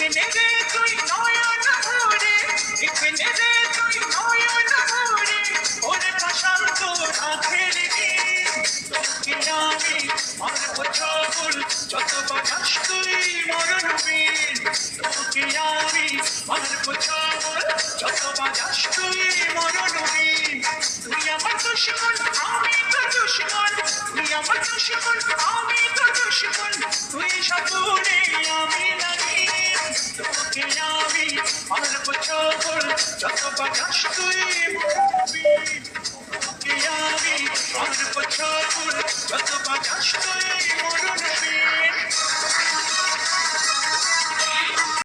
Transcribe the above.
এখানে রে তুই নয়ন ভরে, এখানে রে তুই নয়ন ভরে, ওরে প্রশান্ত রাধের গীত। তোকে আমি মারব ছবল, যত বাজাস তুই মরণ বীর। তোকে আমি মারব ছবল, যত বাজাস তুই মরণ বীর। তুই আমার দুশ্মন, আমি তোর দুশ্মন, তুই আমার দুশ্মন, আমি তোর দুশ্মন, তুই সাপুড়ে আমি লাগি। তোকে আমি মারব ছবল, যত বাজাস তুই মরণ বীর। তোকে আমি মারব ছবল, যত বাজাস তুই মরণ বীর।